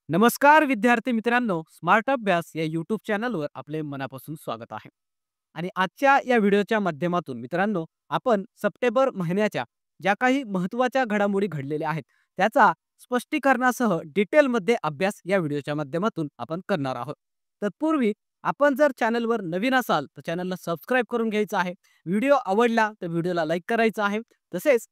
नमस्कार विद्यार्थी मित्रांनो, स्मार्ट अभ्यास या यूट्यूब चॅनलवर आपले मनापासून स्वागत आहे. आणि आजच्या या व्हिडिओच्या माध्यमातून मित्रांनो, आपण सप्टेंबर महिन्याच्या ज्या काही महत्त्वाच्या घडामोडी घडलेल्या आहेत त्याचा स्पष्टीकरणासह डिटेलमध्ये अभ्यास या व्हिडिओच्या माध्यमातून आपण करणार आहोत. तत्पूर्वी आपण जर चॅनलवर नवीन असाल तर चॅनलला सबस्क्राईब करून घ्यायचं आहे. व्हिडिओ आवडला तर व्हिडिओला लाईक करायचा आहे. तसेच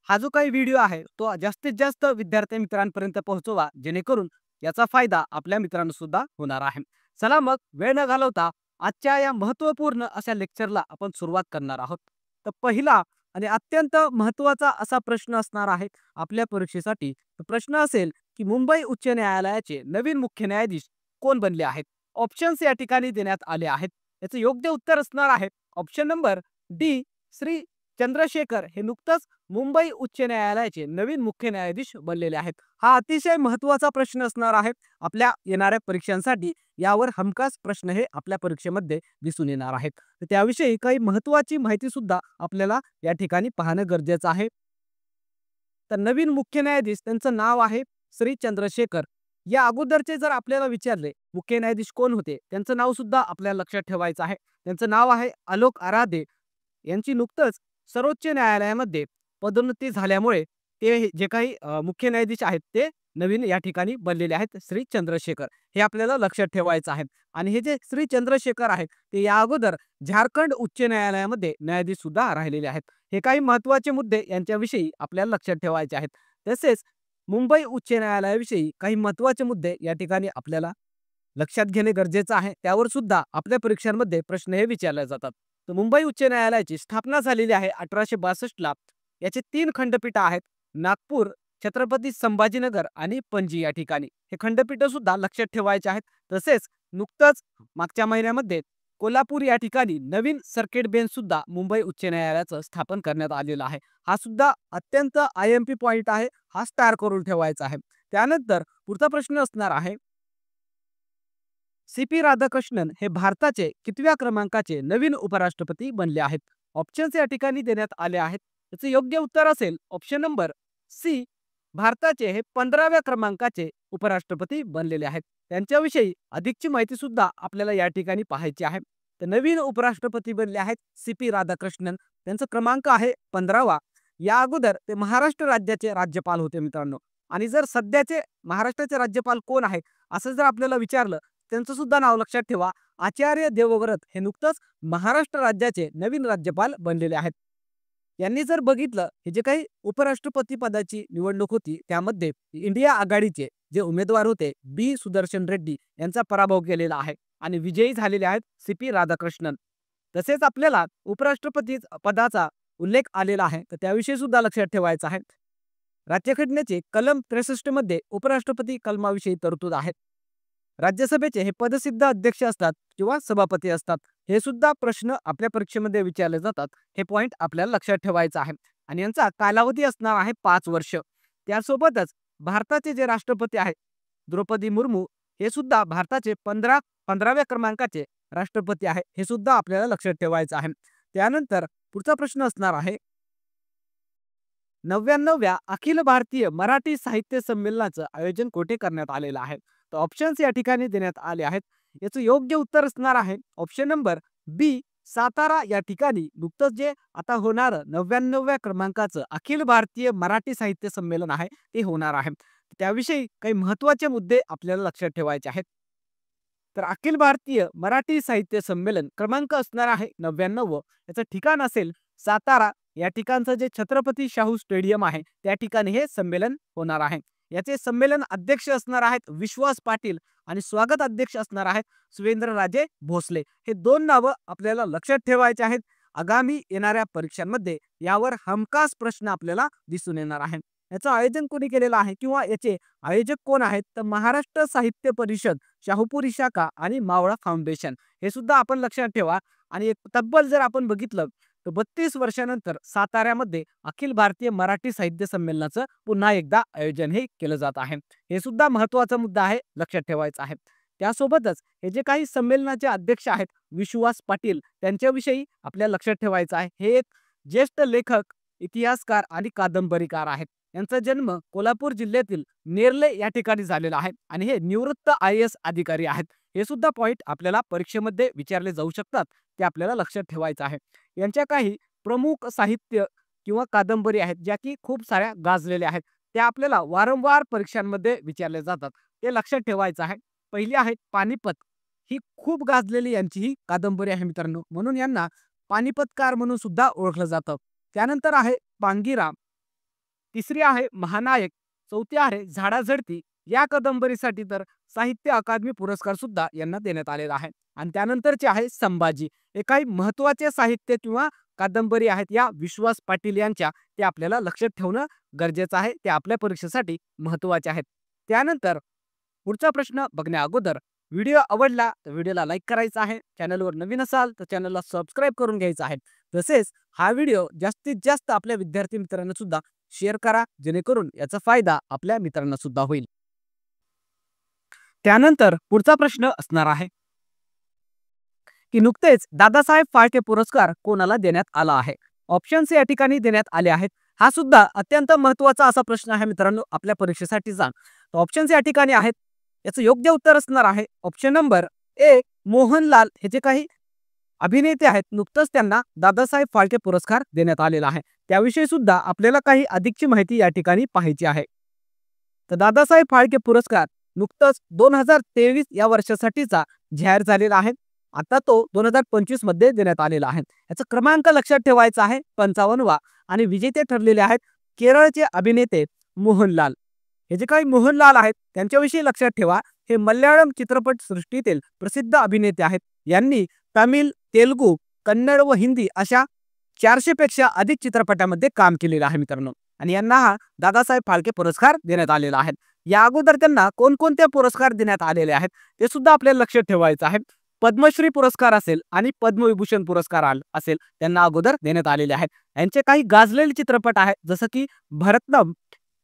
हा जो काही व्हिडिओ आहे तो जास्तीत जास्त विद्यार्थी मित्रांपर्यंत पोहोचवा, जेणेकरून याचा फायदा आपल्या मित्रांना सुद्धा होणार आहे. चला मग वेळ न घालवता आजच्या या महत्त्वपूर्ण अशा लेक्चरला आपण सुरुवात करणार आहोत. तर पहिला आणि अत्यंत महत्त्वाचा असा प्रश्न असणार आहे आपल्या परीक्षेसाठी. तो प्रश्न असेल की मुंबई उच्च न्यायालयाचे नवीन मुख्य न्यायाधीश कोण बनले आहेत. ऑप्शन्स या ठिकाणी देण्यात आले आहेत. याचं योग्य उत्तर असणार आहे option number D, Shri Chandrashekhar हे नुकतंच मुंबई उच्च न्यायालयाचे नवीन मुख्य न्यायाधीश बनलेले आहेत. हा अतिशय महत्त्वाचा प्रश्न असणार आहे आपल्या येणाऱ्या परीक्षांसाठी. यावर हमखास प्रश्न हे आपल्या परीक्षेमध्ये दिसून येणार आहेत. तर त्याविषयी काही महत्त्वाची माहिती सुद्धा आपल्याला या ठिकाणी पाहणं गरजेचं आहे. तर नवीन मुख्य न्यायाधीश त्यांचं नाव आहे श्री चंद्रशेखर. या अगोदरचे जर आपल्याला विचारले मुख्य न्यायाधीश कोण होते, त्यांचं नाव सुद्धा आपल्याला लक्षात ठेवायचं आहे. त्यांचं नाव आहे आलोक आराधे. यांची नुकतंच सर्वोच्च न्यायालयामध्ये पदोन्नती झाल्यामुळे ते जे काही मुख्य न्यायाधीश आहेत ते नवीन या ठिकाणी बनलेले आहेत श्री चंद्रशेखर. हे आपल्याला लक्षात ठेवायचं आहे. आणि हे जे श्री चंद्रशेखर आहेत ते या अगोदर झारखंड उच्च न्यायालयामध्ये न्यायाधीश सुद्धा राहिलेले आहेत. हे काही महत्त्वाचे मुद्दे यांच्याविषयी आपल्याला लक्षात ठेवायचे आहेत. तसेच मुंबई उच्च न्यायालयाविषयी काही महत्त्वाचे मुद्दे या ठिकाणी आपल्याला लक्षात घेणे गरजेचं आहे. त्यावर सुद्धा आपल्या परीक्षांमध्ये प्रश्न हे विचारले जातात. तर मुंबई उच्च न्यायालयाची स्थापना झालेली आहे 1862 ला. याचे 3 खंडपीठ आहेत, नागपूर, छत्रपती संभाजीनगर आणि पणजी या ठिकाणी. हे खंडपीठ सुद्धा लक्षात ठेवायचे आहेत. तसेच नुकतंच मागच्या महिन्यामध्ये कोल्हापूर या ठिकाणी नवीन सर्किट बेंच सुद्धा मुंबई उच्च न्यायालयाचं स्थापन करण्यात आलेलं आहे. हा सुद्धा अत्यंत IMP पॉइंट आहे. हा स्टार करून ठेवायचा आहे. त्यानंतर पुढचा प्रश्न असणार आहे CP राधाकृष्णन हे भारताचे कितव्या क्रमांकाचे नवीन उपराष्ट्रपती बनले आहेत. ऑप्शन्स या ठिकाणी देण्यात आले आहेत. याचं योग्य उत्तर असेल ऑप्शन नंबर सी, भारताचे हे 15व्या क्रमांकाचे उपराष्ट्रपती बनलेले आहेत. त्यांच्याविषयी अधिकची माहिती सुद्धा आपल्याला या ठिकाणी पाहायची आहे. तर नवीन उपराष्ट्रपती बनले आहेत CP राधाकृष्णन. त्यांचा क्रमांक आहे 15वा. या अगोदर ते महाराष्ट्र राज्याचे राज्यपाल होते मित्रांनो. आणि जर सध्याचे महाराष्ट्राचे राज्यपाल कोण आहेत असं जर आपल्याला विचारलं, त्यांचं सुद्धा नाव लक्षात ठेवा. आचार्य देवव्रत हे नुकतंच महाराष्ट्र राज्याचे नवीन राज्यपाल बनलेले आहेत. यांनी जर बघितलं हे जे काही उपराष्ट्रपती पदाची निवडणूक होती त्यामध्ये इंडिया आघाडीचे जे उमेदवार होते बी सुदर्शन रेड्डी यांचा पराभव केलेला आहे आणि विजयी झालेले आहेत CP राधाकृष्णन. तसेच आपल्याला उपराष्ट्रपती पदाचा उल्लेख आलेला आहे, तर त्याविषयी सुद्धा लक्षात ठेवायचं आहे. राज्यघटनेचे कलम 63 मध्ये उपराष्ट्रपती कलमाविषयी तरतूद आहे. राज्यसभेचे हे पदसिद्ध अध्यक्ष असतात किंवा सभापती असतात. हे सुद्धा प्रश्न आपल्या परीक्षेमध्ये विचारले जातात. हे पॉइंट आपल्याला लक्षात ठेवायचा आहे. आणि यांचा कालावधी असणार आहे 5 वर्ष. त्यासोबतच भारताचे जे राष्ट्रपती आहेत द्रौपदी मुर्मू हे सुद्धा भारताचे 15व्या क्रमांकाचे राष्ट्रपती आहे. हे सुद्धा आपल्याला लक्षात ठेवायचं आहे. त्यानंतर पुढचा प्रश्न असणार आहे 99व्या अखिल भारतीय मराठी साहित्य संमेलनाचं आयोजन कोठे करण्यात आलेलं आहे. तर ऑप्शन्स या ठिकाणी देण्यात आले आहेत. याचं योग्य उत्तर असणार आहे ऑप्शन नंबर बी, सातारा या ठिकाणी नुकतंच जे आता होणार 99व्या क्रमांकाचं अखिल भारतीय मराठी साहित्य संमेलन आहे ते होणार आहे. त्याविषयी काही महत्त्वाचे मुद्दे आपल्याला लक्षात ठेवायचे आहेत. तर अखिल भारतीय मराठी साहित्य संमेलन क्रमांक असणार आहे 99. याचं ठिकाण असेल सातारा. या ठिकाणचं जे छत्रपती शाहू स्टेडियम आहे त्या ठिकाणी हे संमेलन होणार आहे. याचे संमेलन अध्यक्ष असणार आहेत विश्वास पाटील आणि स्वागत अध्यक्ष असणार आहेत सुरेंद्रराजे भोसले. हे 2 नावं आपल्याला लक्षात ठेवायचे आहेत. आगामी येणाऱ्या परीक्षांमध्ये यावर हमखास प्रश्न आपल्याला दिसून येणार आहे. याचं आयोजन कोणी केलेलं आहे किंवा याचे आयोजक कोण आहेत, तर महाराष्ट्र साहित्य परिषद, शाहूपुरी शाखा आणि मावळा फाउंडेशन. हे सुद्धा आपण लक्षात ठेवा. आणि एक तब्बल जर आपण बघितलं तर 32 वर्षानंतर साताऱ्यामध्ये अखिल भारतीय मराठी साहित्य संमेलनाचं पुन्हा एकदा आयोजन हे केलं जात आहे. हे सुद्धा महत्त्वाचा मुद्दा आहे, लक्षात ठेवायचा आहे. त्यासोबतच हे जे काही संमेलनाचे अध्यक्ष आहेत विश्वास पाटील त्यांच्याविषयी आपल्याला लक्षात ठेवायचं आहे. हे एक ज्येष्ठ लेखक, इतिहासकार आणि कादंबरीकार आहेत. यांचा जन्म कोल्हापूर जिल्ह्यातील नेरले या ठिकाणी झालेला आहे आणि हे निवृत्त IAS अधिकारी आहेत. हे सुद्धा पॉइंट आपल्याला परीक्षेमध्ये विचारले जाऊ शकतात, ते आपल्याला लक्षात ठेवायचं आहे. यांच्या काही प्रमुख साहित्य किंवा कादंबरी आहेत ज्या की खूप साऱ्या गाजलेल्या आहेत. त्या आपल्याला वारंवार परीक्षांमध्ये विचारले जातात, ते लक्षात ठेवायचं आहे. पहिली आहे पानिपत. ही खूप गाजलेली यांची ही कादंबरी आहे मित्रांनो, म्हणून यांना पानिपतकार म्हणून सुद्धा ओळखलं जातं. त्यानंतर आहे पांगीराम, तिसरी आहे महानायक, चौथी आहे झाडाझडती. या कादंबरीसाठी तर साहित्य अकादमी पुरस्कार सुद्धा यांना देण्यात आलेला आहे. आणि त्यानंतरचे आहे संभाजी. हे काही महत्त्वाचे साहित्य किंवा कादंबरी आहेत या विश्वास पाटील यांच्या, ते आपल्याला लक्षात ठेवणं गरजेचं आहे. ते आपल्या परीक्षेसाठी महत्त्वाचे आहेत. त्यानंतर पुढचा प्रश्न बघण्या अगोदर व्हिडिओ आवडला तर व्हिडिओला लाईक करायचा आहे. चॅनलवर नवीन असाल तर चॅनलला सबस्क्राईब करून घ्यायचं आहे. तसेच हा व्हिडिओ जास्तीत जास्त आपल्या विद्यार्थी मित्रांना सुद्धा शेअर करा, जेणेकरून याचा फायदा आपल्या मित्रांना सुद्धा होईल. त्यानंतर पुढचा प्रश्न असणार आहे की नुकतेच दादासाहेब फाळके पुरस्कार कोणाला देण्यात आला आहे. ऑप्शन्स या ठिकाणी देण्यात आले आहेत. हा सुद्धा अत्यंत महत्त्वाचा असा प्रश्न आहे मित्रांनो आपल्या परीक्षेसाठी. तर ऑप्शन्स या ठिकाणी आहेत. याचं योग्य उत्तर असणार आहे ऑप्शन नंबर ए, मोहनलाल. हे जे काही अभिनेते आहेत, नुकतंच त्यांना दादासाहेब फाळके पुरस्कार देण्यात आलेला आहे. त्याविषयी सुद्धा आपल्याला काही अधिकची माहिती या ठिकाणी पाहायची आहे. तर दादासाहेब फाळके पुरस्कार नुकतंच 2023 या वर्षासाठीचा जाहीर झालेला आहे. आता तो 2025 मध्ये देण्यात आलेला आहे. याचा क्रमांक लक्षात ठेवायचा आहे 55वा आणि विजेते ठरलेले आहेत केरळचे अभिनेते मोहनलाल. हे जे काही मोहनलाल आहेत त्यांच्याविषयी लक्षात ठेवा. हे मल्याळम चित्रपट सृष्टीतील प्रसिद्ध अभिनेते आहेत. यांनी तमिळ, तेलुगू, कन्नड व हिंदी अशा 400 पेक्षा अधिक चित्रपटामध्ये काम केलेलं आहे मित्रांनो. आणि यांना हा दादासाहेब फाळके पुरस्कार देण्यात आलेला आहे. या अगोदर त्यांना कोणकोणते पुरस्कार देण्यात आलेले आहेत ते सुद्धा आपल्याला लक्षात ठेवायचं आहे. पद्मश्री पुरस्कार असेल आणि पद्मविभूषण पुरस्कार असेल, त्यांना अगोदर देण्यात आलेले आहेत. यांचे काही गाजलेले चित्रपट आहेत जसं की भरतनम,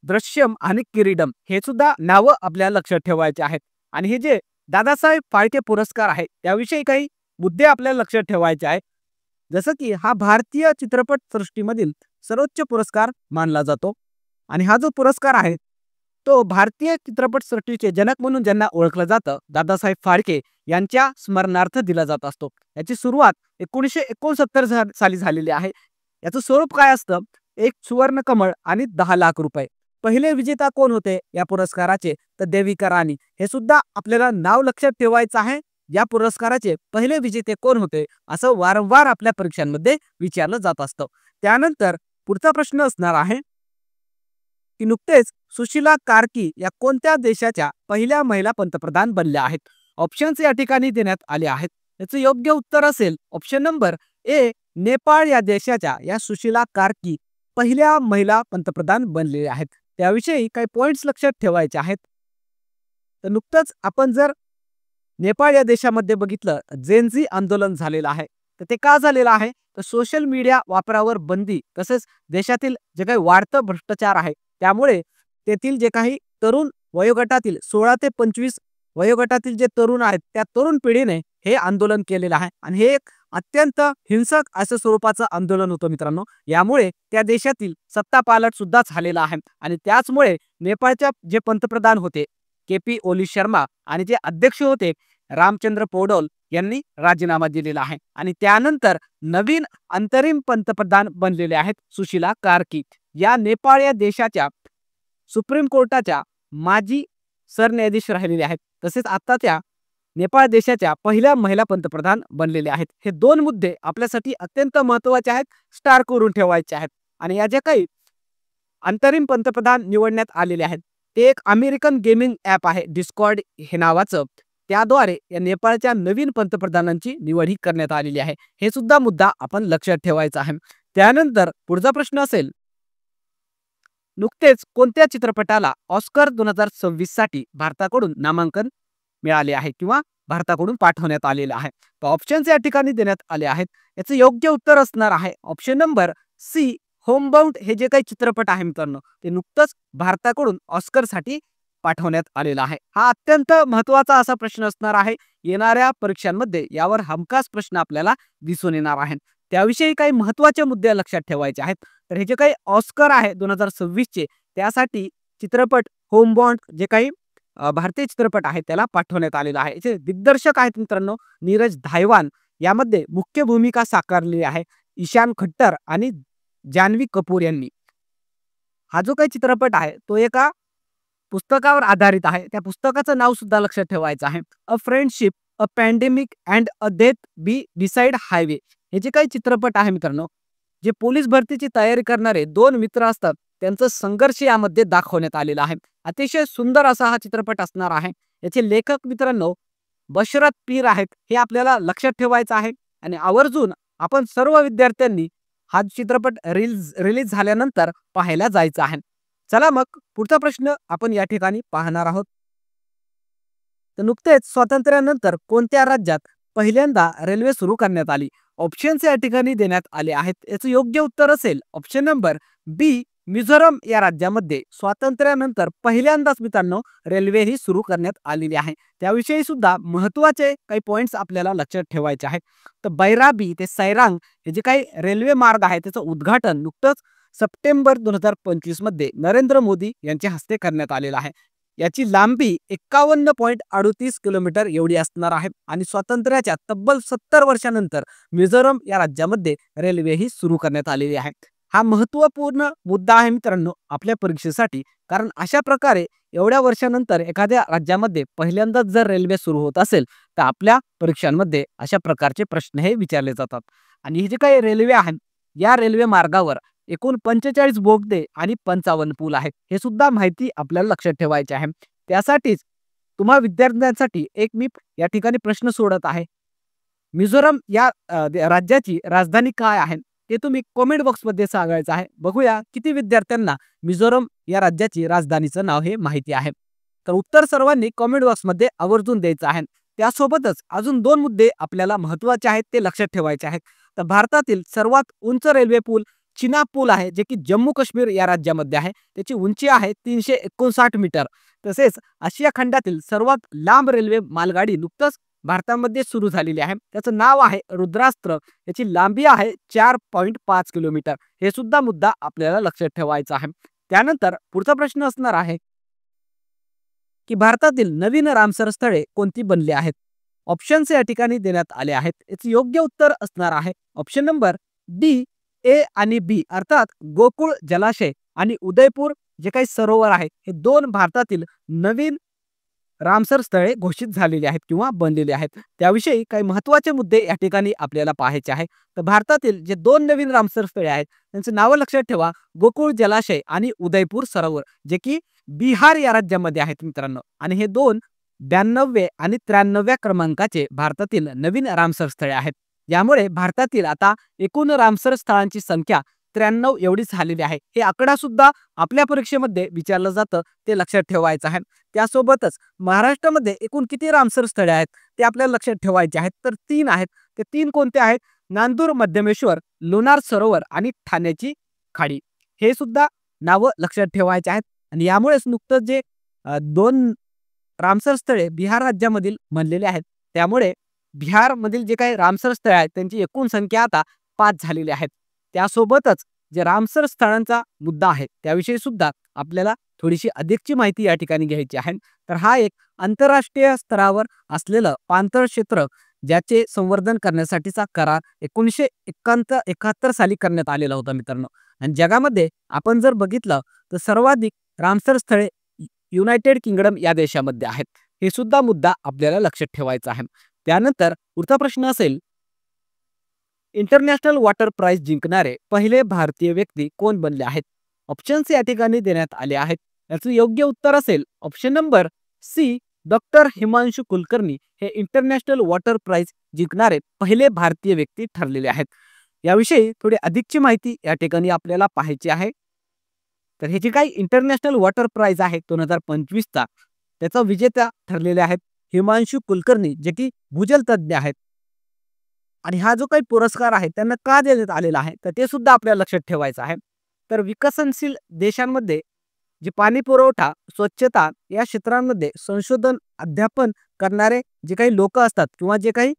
दृश्यम आणि किरीडम. हे सुद्धा नावं आपल्याला लक्षात ठेवायचे आहेत. आणि हे जे दादासाहेब फाळके पुरस्कार आहे त्याविषयी काही मुद्दे आपल्याला लक्षात ठेवायचे आहेत. जसं की हा भारतीय चित्रपट सृष्टीमधील सर्वोच्च पुरस्कार मानला जातो. आणि हा जो पुरस्कार आहे तो भारतीय चित्रपट सृष्टीचे जनक म्हणून ज्यांना ओळखलं जातं, दादासाहेब फाळके यांच्या स्मरणार्थ दिला जात असतो. याची सुरुवात 1969 साली झालेली आहे. याचं स्वरूप काय असतं? एक सुवर्ण कमळ आणि 10 लाख रुपये. पहिले विजेता कोण होते या पुरस्काराचे? तर देविका राणी. हे सुद्धा आपल्याला नाव लक्षात ठेवायचं आहे. या पुरस्काराचे पहिले विजेते कोण होते असं वारंवार आपल्या परीक्षांमध्ये विचारलं जात असतं. त्यानंतर पुढचा प्रश्न असणार आहे की नुकतेच सुशीला कार्की या कोणत्या देशाच्या पहिल्या महिला पंतप्रधान बनल्या आहेत. ऑप्शन्स या ठिकाणी देण्यात आले आहेत. याचं योग्य उत्तर असेल ऑप्शन नंबर ए, नेपाळ या देशाच्या या सुशीला कार्की पहिल्या महिला पंतप्रधान बनलेल्या आहेत. त्याविषयी काही पॉइंट्स लक्षात ठेवायचे आहेत. तर नुकतंच आपण जर नेपाळ या देशामध्ये बघितलं, जेनझी आंदोलन झालेलं आहे. तर ते का झालेलं आहे? तर सोशल मीडिया वापरावर बंदी, तसेच देशातील जे काही वाढतं भ्रष्टाचार आहे त्यामुळे तेथील जे काही तरुण वयोगटातील 16 ते 25 वयोगटातील जे तरुण आहेत त्या तरुण पिढीने हे आंदोलन केलेलं आहे. आणि हे एक अत्यंत हिंसक असं स्वरूपाचं आंदोलन होतं मित्रांनो. यामुळे त्या देशातील सत्ता पालट सुद्धा झालेला आहे. आणि त्याचमुळे नेपाळच्या जे पंतप्रधान होते KP ओली शर्मा आणि जे अध्यक्ष होते रामचंद्र पौडोल यांनी राजीनामा दिलेला आहे. आणि त्यानंतर नवीन अंतरिम पंतप्रधान बनलेले आहेत सुशीला कार्की. या नेपाळ या देशाच्या सुप्रीम कोर्टाच्या माजी सरन्यायाधीश राहिलेले आहेत. तसेच आता त्या नेपाळ देशाच्या पहिल्या महिला पंतप्रधान बनलेले आहेत. हे दोन मुद्दे आपल्यासाठी अत्यंत महत्त्वाचे आहेत, स्टार करून ठेवायचे आहेत. आणि या ज्या काही अंतरिम पंतप्रधान निवडण्यात आलेले आहेत ते एक अमेरिकन गेमिंग ॲप आहे डिस्कॉर्ड हे नावाचं. त्याद्वारे या नेपाळच्या नवीन पंतप्रधानांची निवड ही करण्यात आलेली आहे. हे सुद्धा मुद्दा आपण लक्षात ठेवायचा आहे. त्यानंतर पुढचा प्रश्न असेल, नुकतेच कोणत्या चित्रपटाला ऑस्कर 2026 साठी भारताकडून नामांकन मिळाले आहे किंवा भारताकडून पाठवण्यात आलेलं आहे. तर ऑप्शन्स या ठिकाणी देण्यात आले आहेत. याचं योग्य उत्तर असणार आहे ऑप्शन नंबर सी, होमबाउंड. हे जे काही चित्रपट आहे मित्रांनो ते नुकतंच भारताकडून ऑस्करसाठी पाठवण्यात आलेला आहे. हा अत्यंत महत्त्वाचा असा प्रश्न असणार आहे. येणाऱ्या परीक्षांमध्ये यावर हमखास प्रश्न आपल्याला दिसून येणार आहेत. त्याविषयी काही महत्त्वाचे मुद्दे लक्षात ठेवायचे आहेत. तर हे जे काही ऑस्कर आहे 2026 चे त्यासाठी चित्रपट होमबॉन्ड जे काही भारतीय चित्रपट आहे त्याला पाठवण्यात आलेला आहे. याचे दिग्दर्शक आहेत मित्रांनो नीरज धायवान. यामध्ये मुख्य भूमिका साकारलेली आहे ईशान खट्टर आणि जान्हवी कपूर यांनी. हा जो काही चित्रपट आहे तो एका पुस्तकावर आधारित आहे. त्या पुस्तकाचं नाव सुद्धा लक्षात ठेवायचं आहे. A friendship, a pandemic and a death be decide highway. हे जे काही चित्रपट आहे मित्रांनो, जे पोलीस भरतीची तयारी करणारे दोन मित्र असतात त्यांचा संघर्ष यामध्ये दाखवण्यात आलेला आहे. अतिशय सुंदर असा हा चित्रपट असणार आहे. याचे लेखक मित्रांनो बशरत पीर आहेत. हे आपल्याला लक्षात ठेवायचं आहे आणि आवर्जून आपण सर्व विद्यार्थ्यांनी हा चित्रपट रिलीज झाल्यानंतर पाहायला जायचं आहे. चला मग पुढचा प्रश्न आपण या ठिकाणी पाहणार आहोत. तर नुकतेच स्वातंत्र्यानंतर कोणत्या राज्यात पहिल्यांदा रेल्वे सुरू करण्यात आली? ऑप्शन्स या ठिकाणी देण्यात आले आहेत. याचं योग्य उत्तर असेल ऑप्शन नंबर बी, मिझोरम या राज्यामध्ये स्वातंत्र्यानंतर पहिल्यांदाच मित्रांनो रेल्वे ही सुरू करण्यात आलेली आहे. त्याविषयी सुद्धा महत्त्वाचे काही पॉइंट्स आपल्याला लक्षात ठेवायचे आहेत. तर बैराबी ते सैरांग हे जे काही रेल्वे मार्ग आहे त्याचं उद्घाटन नुकतंच सप्टेंबर 2025 मध्ये नरेंद्र मोदी यांच्या हस्ते करण्यात आलेलं आहे. याची लांबी 51.38 किलोमीटर एवढी असणार आहे आणि स्वातंत्र्याच्या तब्बल 70 वर्षानंतर मिझोरम या राज्यामध्ये रेल्वे ही सुरू करण्यात आलेली आहे. हा महत्त्वपूर्ण मुद्दा आहे मित्रांनो आपल्या परीक्षेसाठी, कारण अशा प्रकारे एवढ्या वर्षानंतर एखाद्या राज्यामध्ये पहिल्यांदाच जर रेल्वे सुरू होत असेल तर आपल्या परीक्षांमध्ये अशा प्रकारचे प्रश्न हे विचारले जातात. आणि हे जे काही रेल्वे आहेत या रेल्वे मार्गावर एकूण 45 बोगदे आणि 55 पूल आहेत. हे सुद्धा माहिती आपल्याला लक्षात ठेवायची आहे. त्यासाठीच तुम्हा विद्यार्थ्यांसाठी एक मी या ठिकाणी प्रश्न सोडत आहे. मिझोरम या राज्याची राजधानी काय आहे ते तुम्ही कमेंट बॉक्समध्ये सांगायचं आहे. बघूया किती विद्यार्थ्यांना मिझोरम या राज्याची राजधानीचं नाव हे माहिती आहे. तर उत्तर सर्वांनी कमेंट बॉक्समध्ये आवर्जून द्यायचं आहे. त्यासोबतच अजून 2 मुद्दे आपल्याला महत्त्वाचे आहेत ते लक्षात ठेवायचे आहेत. तर भारतातील सर्वात उंच रेल्वे पूल चिनाब पूल आहे जे की जम्मू काश्मीर या राज्यामध्ये आहे. त्याची उंची आहे 359 मीटर. तसेच आशिया खंडातील सर्वात लांब रेल्वे मालगाडी नुकतंच भारतामध्ये सुरू झालेली आहे. त्याचं नाव आहे रुद्रास्त्र. याची लांबी आहे 4.5 किलोमीटर. हे सुद्धा मुद्दा आपल्याला लक्षात ठेवायचा आहे. त्यानंतर पुढचा प्रश्न असणार आहे की भारतातील नवीन रामसर स्थळे कोणती बनली आहेत? ऑप्शन्स या ठिकाणी देण्यात आले आहेत. याचे योग्य उत्तर असणार आहे ऑप्शन नंबर डी, ए आणि बी, अर्थात गोकुळ जलाशय आणि उदयपूर जे काही सरोवर आहे हे 2 भारतातील नवीन रामसर स्थळे घोषित झालेली आहेत किंवा बनलेली आहेत. त्याविषयी काही महत्त्वाचे मुद्दे या ठिकाणी आपल्याला पाहायचे आहे. तर भारतातील जे 2 नवीन रामसर स्थळे आहेत त्यांची नावं लक्षात ठेवा. गोकुळ जलाशय आणि उदयपूर सरोवर जे की बिहार या राज्यामध्ये आहेत मित्रांनो. आणि हे 2 92 आणि 93 क्रमांकाचे भारतातील नवीन रामसर स्थळे आहेत. यामुळे भारतातील आता एकूण रामसर स्थळांची संख्या 93 एवढी झालेली आहे. हे आकडा सुद्धा आपल्या परीक्षेमध्ये विचारलं जातं ते लक्षात ठेवायचं आहे. त्यासोबतच महाराष्ट्रामध्ये एकूण किती रामसर स्थळे आहेत ते आपल्याला लक्षात ठेवायचे आहेत. तर 3 आहेत. ते 3 कोणते आहेत? नांदूर मध्यमेश्वर, लोणार सरोवर आणि ठाण्याची खाडी. हे सुद्धा नावं लक्षात ठेवायचे आहेत. आणि यामुळेच नुकतंच जे 2 रामसर स्थळे बिहार राज्यामधील बनलेले आहेत त्यामुळे बिहारमधील जे काही रामसर स्थळे आहेत त्यांची एकूण संख्या आता 5 झालेली आहेत. त्यासोबतच जे रामसर स्थळांचा मुद्दा आहे त्याविषयी सुद्धा आपल्याला थोडीशी अधिकची माहिती या ठिकाणी घ्यायची आहे. तर हा एक आंतरराष्ट्रीय स्तरावर असलेलं पाणथळ क्षेत्र ज्याचे संवर्धन करण्यासाठीचा करार 1971 साली करण्यात आलेला होता मित्रांनो. आणि जगामध्ये आपण जर बघितलं तर सर्वाधिक रामसर स्थळे युनायटेड किंगडम या देशामध्ये आहेत. हे सुद्धा मुद्दा आपल्याला लक्षात ठेवायचा आहे. त्यानंतर पुढचा प्रश्न असेल, इंटरनॅशनल वॉटर प्राइज जिंकणारे पहिले भारतीय व्यक्ती कोण बनले आहेत? ऑप्शन्स या ठिकाणी देण्यात आले आहेत. याचं योग्य उत्तर असेल option number C, doctor Himanshu Kulkarni हे इंटरनॅशनल वॉटर प्राइज जिंकणारे पहिले भारतीय व्यक्ती ठरलेले आहेत. याविषयी थोडी अधिकची माहिती या ठिकाणी आपल्याला पाहायची आहे. तर हे जे काही इंटरनॅशनल वॉटर प्राइज आहे 2025चा त्याचा विजेता ठरलेले आहेत हिमांशु कुलकर्णी जे की भूजल तज्ज्ञ आहेत. आणि हा जो काही पुरस्कार आहे त्यांना का देण्यात आलेला आहे तर ते सुद्धा आपल्याला लक्षात ठेवायचं आहे. तर विकसनशील देशांमध्ये जे पाणी पुरवठा, स्वच्छता या क्षेत्रांमध्ये संशोधन, अध्यापन करणारे जे काही लोक असतात किंवा जे काही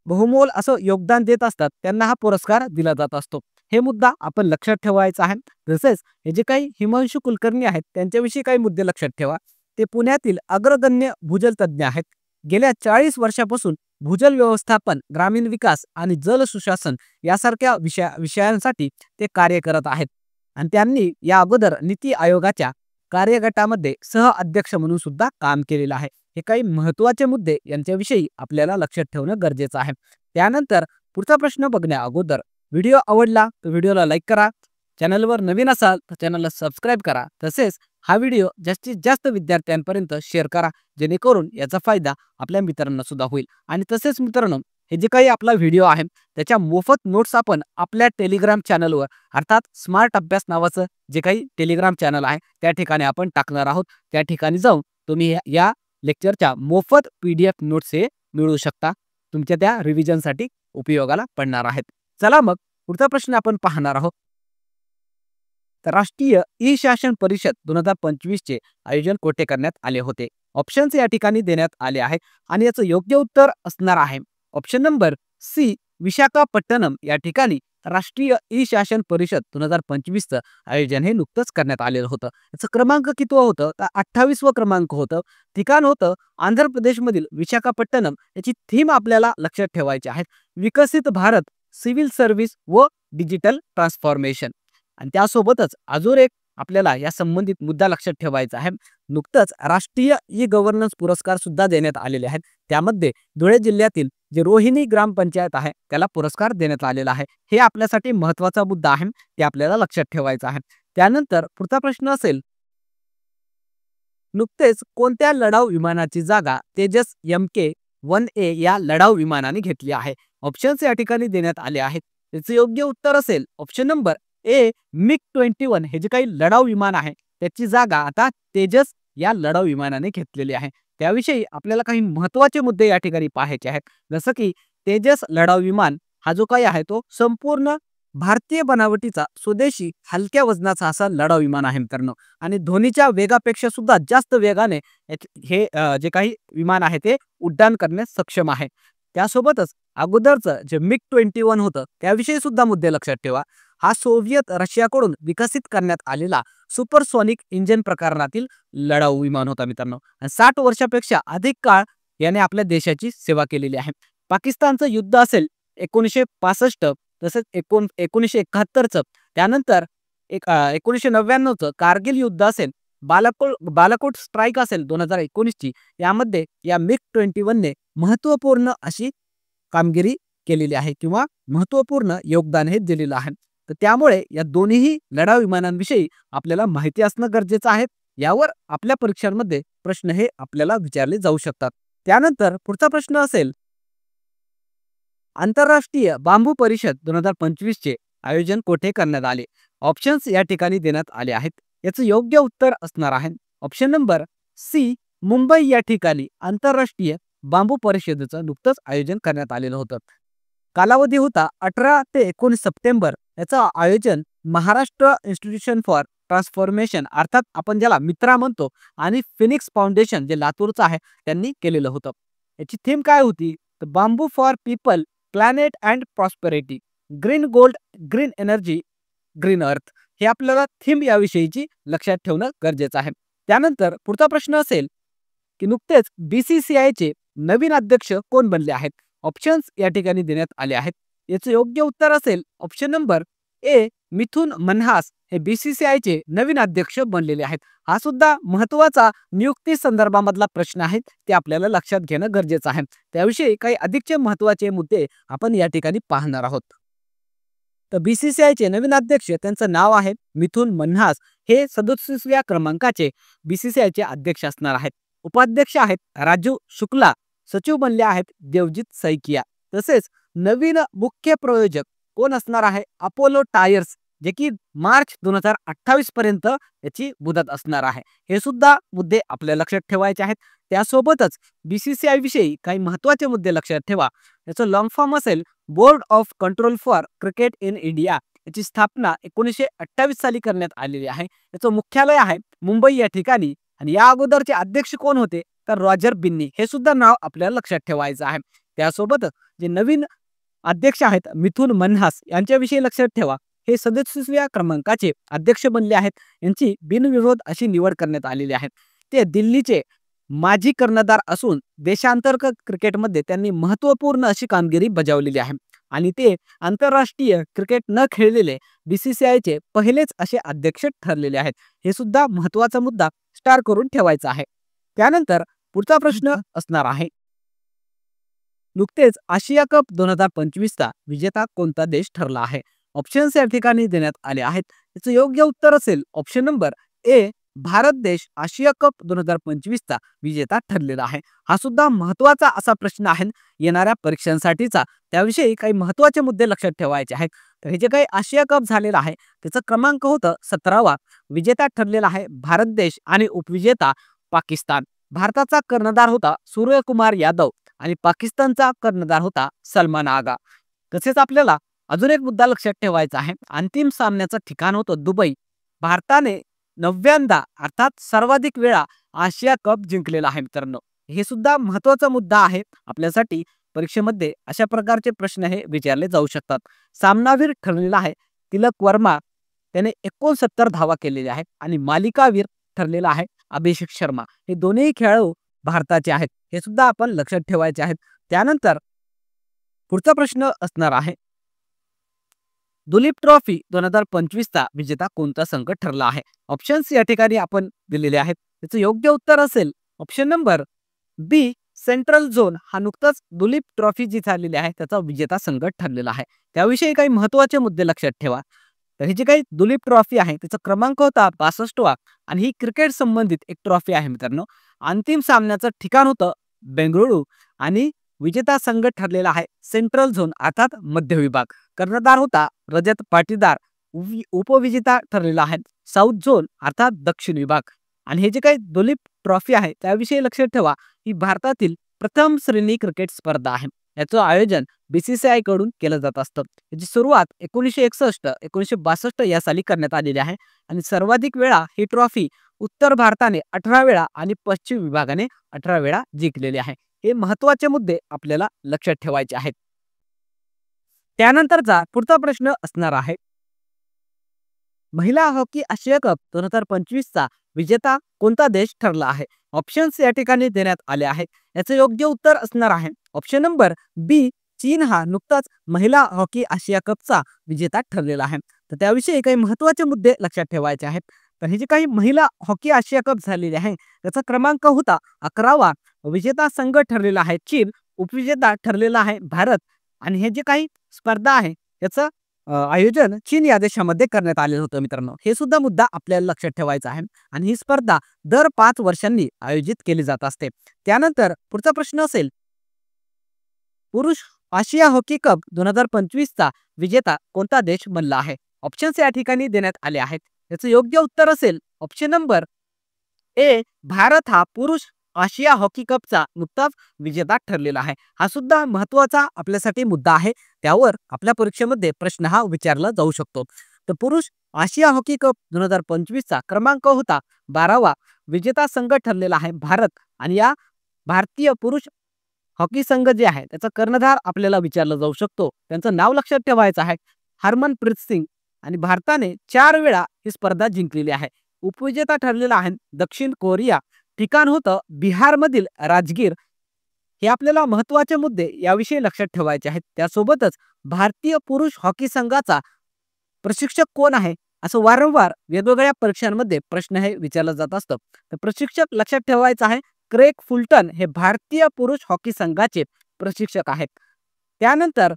बहुमोल असं योगदान देत असतात त्यांना हा पुरस्कार दिला जात असतो. हे मुद्दा आपण लक्षात ठेवायचा आहे. तसेच हे जे काही हिमांशू कुलकर्णी आहेत त्यांच्याविषयी काही मुद्दे लक्षात ठेवा. ते पुण्यातील अग्रगण्य भूजल तज्ञ आहेत. गेल्या 40 वर्षापासून भूजल व्यवस्थापन, ग्रामीण विकास आणि जल सुशासन यासारख्या विषयांसाठी ते कार्य करत आहेत. आणि त्यांनी या अगोदर नीती आयोगाच्या कार्यगटामध्ये सह अध्यक्ष म्हणून सुद्धा काम केलेलं आहे. हे काही महत्त्वाचे मुद्दे यांच्याविषयी आपल्याला लक्षात ठेवणं गरजेचं आहे. त्यानंतर पुढचा प्रश्न बघण्या अगोदर व्हिडिओ आवडला तर व्हिडिओला लाईक करा. चॅनलवर नवीन असाल तर चॅनलला सबस्क्राईब करा. तसेच हा व्हिडिओ जास्तीत जास्त विद्यार्थ्यांपर्यंत शेअर करा, जेणेकरून याचा फायदा आपल्या मित्रांना सुद्धा होईल. आणि तसेच मित्रांनो, हे जे काही आपला व्हिडिओ आहे त्याच्या मोफत नोट्स आपण आपल्या टेलिग्राम चॅनलवर अर्थात स्मार्ट अभ्यास नावाचं जे काही टेलिग्राम चॅनल आहे त्या ठिकाणी आपण टाकणार आहोत. त्या ठिकाणी जाऊन तुम्ही या लेक्चरच्या मोफत PDF नोट्स हे मिळवू शकता. तुमच्या त्या रिव्हिजनसाठी उपयोगाला पडणार आहेत. चला मग पुढचा प्रश्न आपण पाहणार आहोत. तर राष्ट्रीय ई शासन परिषद 2025 चे आयोजन कोठे करण्यात आले होते? ऑप्शन्स या ठिकाणी देण्यात आले आहेत आणि याचं योग्य उत्तर असणार आहे ऑप्शन नंबर सी, विशाखापट्टणम या ठिकाणी राष्ट्रीय ई शासन परिषद 2025 चं आयोजन हे नुकतंच करण्यात आलेलं होतं. याचं क्रमांक किती होतं तर 28वं क्रमांक होतं. ठिकाण होतं आंध्र प्रदेशमधील विशाखापट्टणम. याची थीम आपल्याला लक्षात ठेवायची आहे, विकसित भारत, सिव्हिल सर्व्हिस व डिजिटल ट्रान्सफॉर्मेशन. आणि त्यासोबतच अजून एक आपल्याला या संबंधित मुद्दा लक्षात ठेवायचा आहे. नुकतंच राष्ट्रीय ई गव्हर्नन्स पुरस्कार सुद्धा देण्यात आलेले आहेत. त्यामध्ये धुळे जिल्ह्यातील जे रोहिणी ग्रामपंचायत आहे त्याला पुरस्कार देण्यात आलेला आहे. हे आपल्यासाठी महत्त्वाचा मुद्दा आहे, ते आपल्याला लक्षात ठेवायचा आहे. त्यानंतर पुढचा प्रश्न असेल, नुकतेच कोणत्या लढाऊ विमानाची जागा तेजस MK-1A या लढाऊ विमानाने घेतली आहे? ऑप्शन्स या ठिकाणी देण्यात आले आहेत. त्याचे योग्य उत्तर असेल ऑप्शन नंबर ए, MiG-21. हे जे काही लढाऊ विमान आहे त्याची जागा आता तेजस या लढाऊ विमानाने घेतलेली आहे. त्याविषयी आपल्याला काही महत्त्वाचे मुद्दे या ठिकाणी पाहायचे आहेत. जसं की तेजस लढाऊ विमान हा जो काही आहे तो संपूर्ण भारतीय बनावटीचा स्वदेशी हलक्या वजनाचा असा लढाऊ विमान आहे मित्रांनो. आणि ध्वनीच्या वेगापेक्षा सुद्धा जास्त वेगाने हे जे काही विमान आहे ते उड्डाण करण्यास सक्षम आहे. त्यासोबतच अगोदरचं जे MiG-21 होतं त्याविषयी सुद्धा मुद्दे लक्षात ठेवा. हा सोव्हिएत रशियाकडून विकसित करण्यात आलेला सुपरसॉनिक इंजिन प्रकारातील लढाऊ विमान होता मित्रांनो. 60 वर्षापेक्षा अधिक काळ याने आपल्या देशाची सेवा केलेली आहे. पाकिस्तानचं युद्ध असेल 1965, तसेच 1971चं, त्यानंतर 1999चं कारगिल युद्ध असेल, बालाकोट स्ट्राईक असेल 2019ची, यामध्ये या MiG-21 ने महत्त्वपूर्ण अशी कामगिरी केलेली आहे किंवा महत्त्वपूर्ण योगदान हे दिलेलं आहे. तर त्यामुळे या दोन्ही लढाऊ विमानांविषयी आपल्याला माहिती असणं गरजेचं आहे. यावर आपल्या परीक्षांमध्ये प्रश्न हे आपल्याला विचारले जाऊ शकतात. त्यानंतर पुढचा प्रश्न असेल, आंतरराष्ट्रीय बांबू परिषद 2025 चे आयोजन कोठे करण्यात आले? ऑप्शन्स या ठिकाणी देण्यात आले आहेत. याचं योग्य उत्तर असणार आहे ऑप्शन नंबर सी, मुंबई या ठिकाणी आंतरराष्ट्रीय बांबू परिषदेचं नुकतंच आयोजन करण्यात आलेलं होतं. कालावधी होता 18 ते 19 सप्टेंबर. याचं आयोजन महाराष्ट्र इन्स्टिट्यूशन फॉर ट्रान्सफॉर्मेशन अर्थात आपण ज्याला मित्रा म्हणतो आणि फिनिक्स फाउंडेशन जे लातूरचं आहे त्यांनी केलेलं होतं. याची थीम काय होती तर bamboo for people, planet and prosperity, green gold, green energy, green earth. हे आपल्याला थीम याविषयीची लक्षात ठेवणं गरजेचं आहे. त्यानंतर पुढचा प्रश्न असेल की नुकतेच BCCIचे नवीन अध्यक्ष कोण बनले आहेत? ऑप्शन्स या ठिकाणी देण्यात आले आहेत. याचं योग्य उत्तर असेल ऑप्शन नंबर ए, मिथुन मन्हास हे BCCIचे नवीन अध्यक्ष बनलेले आहेत. हा सुद्धा महत्त्वाचा नियुक्ती संदर्भामधला प्रश्न आहे, ते आपल्याला लक्षात घेणं गरजेचं आहे. त्याविषयी काही अधिकचे महत्त्वाचे मुद्दे आपण या ठिकाणी पाहणार आहोत. तर BCCIचे नवीन अध्यक्ष त्यांचं नाव आहे मिथुन मन्हास. हे 67व्या क्रमांकाचे BCCIचे अध्यक्ष असणार आहेत. उपाध्यक्ष आहेत राजू शुक्ला. सचिव बनले आहेत देवजित सैकिया. तसेच नवीन मुख्य प्रयोजक कोण असणार आहे? अपोलो टायर्स, जे की मार्च 2028 पर्यंत याची मुदत असणार आहे. हे सुद्धा मुद्दे आपल्या लक्षात ठेवायचे आहेत. त्यासोबतच BCCI विषयी काही महत्त्वाचे मुद्दे लक्षात ठेवा. याचं लॉंग फॉर्म असेल board of control for cricket in India. याची स्थापना 1928 साली करण्यात आलेली आहे. याचं मुख्यालय आहे मुंबई या ठिकाणी. आणि या अगोदरचे अध्यक्ष कोण होते तर रॉजर बिन्नी. हे सुद्धा नाव आपल्याला लक्षात ठेवायचं आहे. त्यासोबत जे नवीन अध्यक्ष आहेत मिथुन मन्हास यांच्याविषयी लक्षात ठेवा. हे 37व्या क्रमांकाचे अध्यक्ष बनले आहेत. यांची बिनविरोध अशी निवड करण्यात आलेली आहे. ते दिल्लीचे माजी कर्णधार असून देशांतर्गत क्रिकेटमध्ये त्यांनी महत्त्वपूर्ण अशी कामगिरी बजावलेली आहे आणि ते आंतरराष्ट्रीय क्रिकेट न खेळलेले BCCIचे पहिलेच असे अध्यक्ष ठरलेले आहेत. हे सुद्धा महत्त्वाचा मुद्दा स्टार करून ठेवायचा आहे. त्यानंतर पुढचा प्रश्न असणार आहे, नुकतेच आशिया कप 2025चा विजेता कोणता देश ठरला आहे? ऑप्शन्स या ठिकाणी देण्यात आले आहेत. याचं योग्य उत्तर असेल ऑप्शन नंबर ए, भारत देश आशिया कप 2025चा विजेता ठरलेला आहे. हा सुद्धा महत्त्वाचा असा प्रश्न आहे येणाऱ्या परीक्षांसाठीचा. त्याविषयी काही महत्त्वाचे मुद्दे लक्षात ठेवायचे आहेत. तर हे जे काही आशिया कप झालेला आहे त्याचा क्रमांक होतं 17वा. विजेता ठरलेला आहे भारत देश आणि उपविजेता पाकिस्तान. भारताचा कर्णधार होता सूर्यकुमार यादव आणि पाकिस्तानचा कर्णधार होता सलमान आगा. तसेच आपल्याला अजून एक मुद्दा लक्षात ठेवायचा आहे. अंतिम सामन्याचं ठिकाण होतं दुबई. भारताने 9व्यांदा अर्थात सर्वाधिक वेळा आशिया कप जिंकलेला आहे मित्रांनो. हे सुद्धा महत्त्वाचा मुद्दा आहे आपल्यासाठी. परीक्षेमध्ये अशा प्रकारचे प्रश्न हे विचारले जाऊ शकतात. सामनावीर ठरलेला आहे तिलक वर्मा, त्याने 69 धावा केलेल्या आहेत आणि मालिकावीर ठरलेला आहे अभिषेक शर्मा. हे दोन्ही खेळाडू भारताचे आहेत. हे सुद्धा आपण लक्षात ठेवायचे आहेत. त्यानंतर पुढचा प्रश्न असणार आहे, दुलीप ट्रॉफी 2025चा विजेता कोणता संघ ठरला आहे? ऑप्शन्स या ठिकाणी आपण दिलेले आहेत. त्याचं योग्य उत्तर असेल ऑप्शन नंबर बी, सेंट्रल झोन. हा नुकताच दुलीप ट्रॉफी जी झालेली आहे त्याचा विजेता संघ ठरलेला आहे. त्याविषयी काही महत्त्वाचे मुद्दे लक्षात ठेवा. तर ही जी काही दुलीप ट्रॉफी आहे त्याचा क्रमांक होता 62वा आणि ही क्रिकेट संबंधित एक ट्रॉफी आहे मित्रांनो. अंतिम सामन्याचं ठिकाण होतं बेंगळुरू आणि विजेता संघ ठरलेला आहे सेंट्रल झोन अर्थात मध्य विभाग. कर्णधार होता रजत पाटीदार. उपविजेता ठरलेला आहे साऊथ झोन अर्थात दक्षिण विभाग. आणि हे जे काही दुलीप ट्रॉफी आहे त्याविषयी लक्षात ठेवा, ही भारतातील प्रथम श्रेणी क्रिकेट स्पर्धा आहे. याचं आयोजन BCCI कडून केलं जात असतं. याची सुरुवात 1961 1962 या साली करण्यात आलेली आहे आणि सर्वाधिक वेळा ही ट्रॉफी उत्तर भारताने 18 वेळा आणि पश्चिम विभागाने 18 वेळा जिंकलेली आहे. हे महत्त्वाचे मुद्दे आपल्याला लक्षात ठेवायचे आहेत. त्यानंतरचा पुढचा प्रश्न असणार आहे, महिला हॉकी आशिया कप 2025चा विजेता कोणता देश ठरला आहे? ऑप्शन्स या ठिकाणी देण्यात आले आहेत. याचं योग्य उत्तर असणार आहे ऑप्शन नंबर बी, चीन हा नुकताच महिला हॉकी आशिया कपचा विजेता ठरलेला आहे. तर त्याविषयी काही महत्त्वाचे मुद्दे लक्षात ठेवायचे आहेत. तर हे जे काही महिला हॉकी आशिया कप झालेले आहे त्याचा क्रमांक होता 11वा. विजेता संघ ठरलेला आहे चीन, उपविजेता ठरलेला आहे भारत आणि हे जे काही स्पर्धा आहे याचं आयोजन चीन या देशामध्ये करण्यात आलेलं होतं मित्रांनो. हे सुद्धा मुद्दा आपल्याला लक्षात ठेवायचा आहे आणि ही स्पर्धा दर 5 वर्षांनी आयोजित केली जात असते. त्यानंतर पुढचा प्रश्न असेल, पुरुष आशिया हॉकी कप 2025चा विजेता कोणता देश बनला आहे? ऑप्शन्स या ठिकाणी देण्यात आले आहेत. याचं योग्य उत्तर असेल ऑप्शन नंबर ए, भारत हा पुरुष आशिया हॉकी कपचा नुकताच विजेता ठरलेला आहे. हा सुद्धा महत्त्वाचा आपल्यासाठी मुद्दा आहे. त्यावर आपल्या परीक्षेमध्ये प्रश्न हा विचारला जाऊ शकतो. तर पुरुष आशिया हॉकी कप 2025चा क्रमांक होता 12वा. विजेता संघ ठरलेला आहे भारत आणि या भारतीय पुरुष हॉकी संघ जे आहे त्याचा कर्णधार आपल्याला विचारला जाऊ शकतो. त्यांचं नाव लक्षात ठेवायचं आहे हरमनप्रीत सिंग आणि भारताने 4 वेळा ही स्पर्धा जिंकलेली आहे. उपविजेता ठरलेला आहे दक्षिण कोरिया. ठिकाण होतं बिहारमधील राजगीर. हे आपल्याला महत्त्वाचे मुद्दे याविषयी लक्षात ठेवायचे आहेत. त्यासोबतच भारतीय पुरुष हॉकी संघाचा प्रशिक्षक कोण आहे असं वारंवार वेगवेगळ्या परीक्षांमध्ये प्रश्न हे विचारलं जात असतं. तर प्रशिक्षक लक्षात ठेवायचा आहे क्रेग फुलटन. हे भारतीय पुरुष हॉकी संघाचे प्रशिक्षक आहेत. त्यानंतर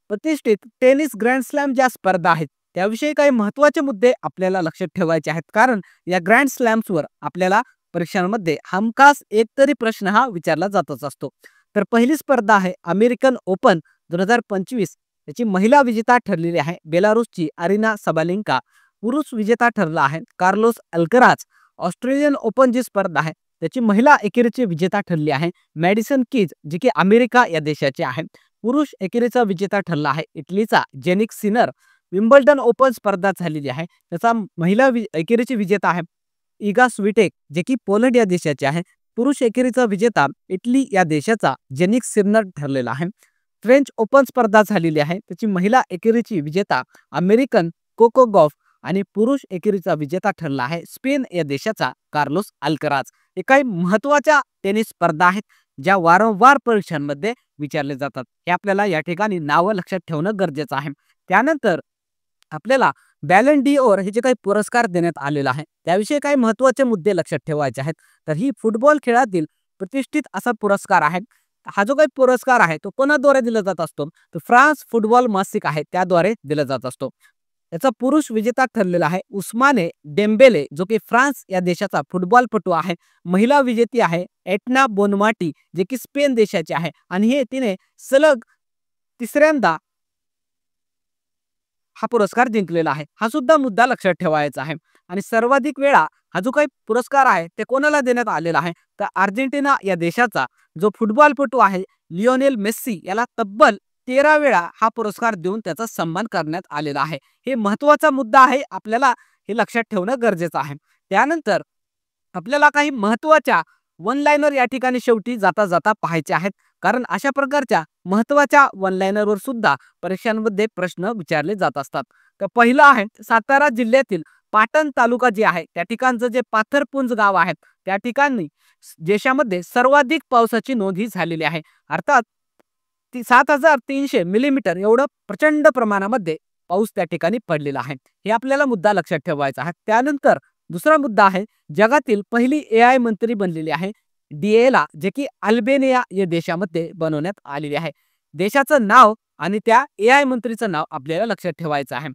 प्रतिष्ठित टेनिस ग्रँड स्लॅम ज्या स्पर्धा आहेत त्याविषयी काही महत्त्वाचे मुद्दे आपल्याला लक्षात ठेवायचे आहेत, कारण या ग्रँड स्लॅम्सवर आपल्याला परीक्षांमध्ये हमखास एक तरी प्रश्न हा विचारला जातच असतो. तर पहिली स्पर्धा आहे अमेरिकन ओपन 2025. याची महिला विजेता ठरलेली आहे बेलारूसची अरिना सबालेंका. पुरुष विजेता ठरला आहे कार्लोस अल्कराज. ऑस्ट्रेलियन ओपन जी स्पर्धा आहे त्याची महिला एकेरीची विजेता ठरली आहे मॅडिसन कीज, जे की अमेरिका या देशाचे आहे. पुरुष एकेरीचा विजेता ठरला आहे इटलीचा जेनिक सिनर. विम्बल्डन ओपन स्पर्धा झालेली आहे त्याचा महिला एकेरीची विजेता आहे इगा स्विटेक, जे की पोलंड या देशाचे आहे. पुरुष एकेरीचा विजेता इटली या देशाचा जेनिक सिनर ठरलेला आहे. फ्रेंच ओपन स्पर्धा झालेली आहे. त्याची महिला एकेरीची विजेता अमेरिकन कोको गॉफ आणि पुरुष एकेरीचा विजेता ठरला आहे स्पेन या देशाचा कार्लोस अल्कराज. हे काही महत्त्वाच्या टेनिस स्पर्धा आहेत ज्या वारंवार परीक्षांमध्ये विचारले जातात. हे आपल्याला या ठिकाणी नावं लक्षात ठेवणं गरजेचं आहे. त्यानंतर आपल्याला बॅलन डिओर हे जे काही पुरस्कार देण्यात आलेला आहे त्याविषयी काही महत्त्वाचे मुद्दे लक्षात ठेवायचे आहेत. तर ही फुटबॉल खेळातील प्रतिष्ठित असा पुरस्कार आहे. हा जो काही पुरस्कार आहे तो कोणाद्वारे दिला जात असतो, तर फ्रान्स फुटबॉल मासिक आहे त्याद्वारे दिला जात असतो. याचा पुरुष विजेता ठरलेला आहे उस्माने डेम्बेले, जो की फ्रान्स या देशाचा फुटबॉलपटू आहे. महिला विजेती आहे एटना बोनमाटी, जे की स्पेन देशाची आहे आणि हे तिने सलग तिसऱ्यांदा हा पुरस्कार जिंकलेला आहे. हा सुद्धा मुद्दा लक्षात ठेवायचा आहे. आणि सर्वाधिक वेळा हा जो काही पुरस्कार आहे ते कोणाला देण्यात आलेला आहे, तर अर्जेंटिना या देशाचा जो फुटबॉलपटू आहे लिओनेल मेस्सी याला तब्बल 13 वेळा हा पुरस्कार देऊन त्याचा सन्मान करण्यात आलेला आहे. हे महत्त्वाचा मुद्दा आहे, आपल्याला हे लक्षात ठेवणं गरजेचं आहे. त्यानंतर आपल्याला काही महत्त्वाच्या वन लाइनर या ठिकाणी शेवटी जाता जाता पाहायचे आहेत, कारण अशा प्रकारच्या महत्त्वाच्या वन लाइनरवर सुद्धा परीक्षांमध्ये प्रश्न विचारले जात असतात. तर पहिलं आहे सातारा जिल्ह्यातील पाटण तालुका जे आहे त्या ठिकाणचं जे पाथरपुंज गाव आहे त्या ठिकाणी देशामध्ये सर्वाधिक पावसाची नोंद ही झालेली आहे. अर्थात 7300 मिलीमीटर एवढं प्रचंड प्रमाणामध्ये पाऊस त्या ठिकाणी पडलेला आहे. हे आपल्याला मुद्दा लक्षात ठेवायचा आहे. त्यानंतर दुसरा मुद्दा आहे जगातील पहिली AI मंत्री बनलेली आहे डिएला, जे की अल्बेनिया या देशामध्ये बनवण्यात आलेली आहे. देशाचं नाव आणि त्या AI मंत्रीचं नाव आपल्याला लक्षात ठेवायचं आहे.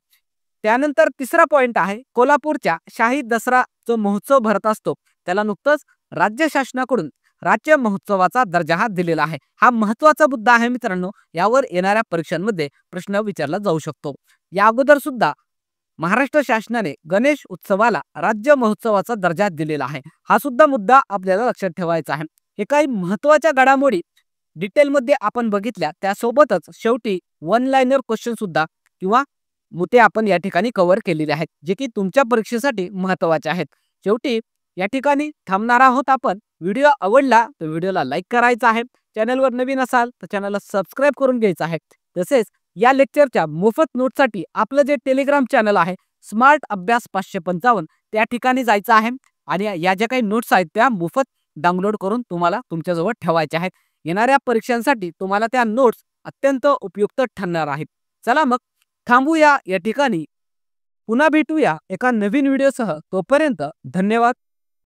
त्यानंतर तिसरा पॉइंट आहे कोल्हापूरच्या शाही दसरा जो महोत्सव भरत असतो त्याला नुकतंच राज्य शासनाकडून राज्य महोत्सवाचा दर्जा हा दिलेला आहे. हा महत्त्वाचा मुद्दा आहे मित्रांनो, यावर येणाऱ्या परीक्षांमध्ये प्रश्न विचारला जाऊ शकतो. या अगोदर सुद्धा महाराष्ट्र शासनाने गणेश उत्सवाला राज्य महोत्सवाचा दर्जा दिलेला आहे. हा सुद्धा मुद्दा आपल्याला लक्षात ठेवायचा आहे. हे काही महत्त्वाच्या घडामोडी डिटेलमध्ये आपण बघितल्या, त्यासोबतच शेवटी वन लाइनर क्वेश्चन सुद्धा किंवा मुद्दे आपण या ठिकाणी कव्हर केलेले आहेत जे की तुमच्या परीक्षेसाठी महत्त्वाचे आहेत. शेवटी या ठिकाणी थांबणार आहोत आपण. व्हिडिओ आवडला तर व्हिडिओला लाईक करायचा आहे. चॅनलवर नवीन असाल तर चॅनलला सबस्क्राईब करून घ्यायचं आहे. तसेच या लेक्चरच्या मोफत नोटसाठी आपलं जे टेलिग्राम चॅनल आहे स्मार्ट अभ्यास 555 त्या ठिकाणी जायचं आहे आणि या ज्या काही नोट्स आहेत त्या मोफत डाउनलोड करून तुम्हाला तुमच्याजवळ ठेवायच्या आहेत. येणाऱ्या परीक्षांसाठी तुम्हाला त्या नोट्स अत्यंत उपयुक्त ठरणार आहेत. चला मग थांबूया या ठिकाणी. पुन्हा भेटूया एका नवीन व्हिडिओसह. तोपर्यंत धन्यवाद.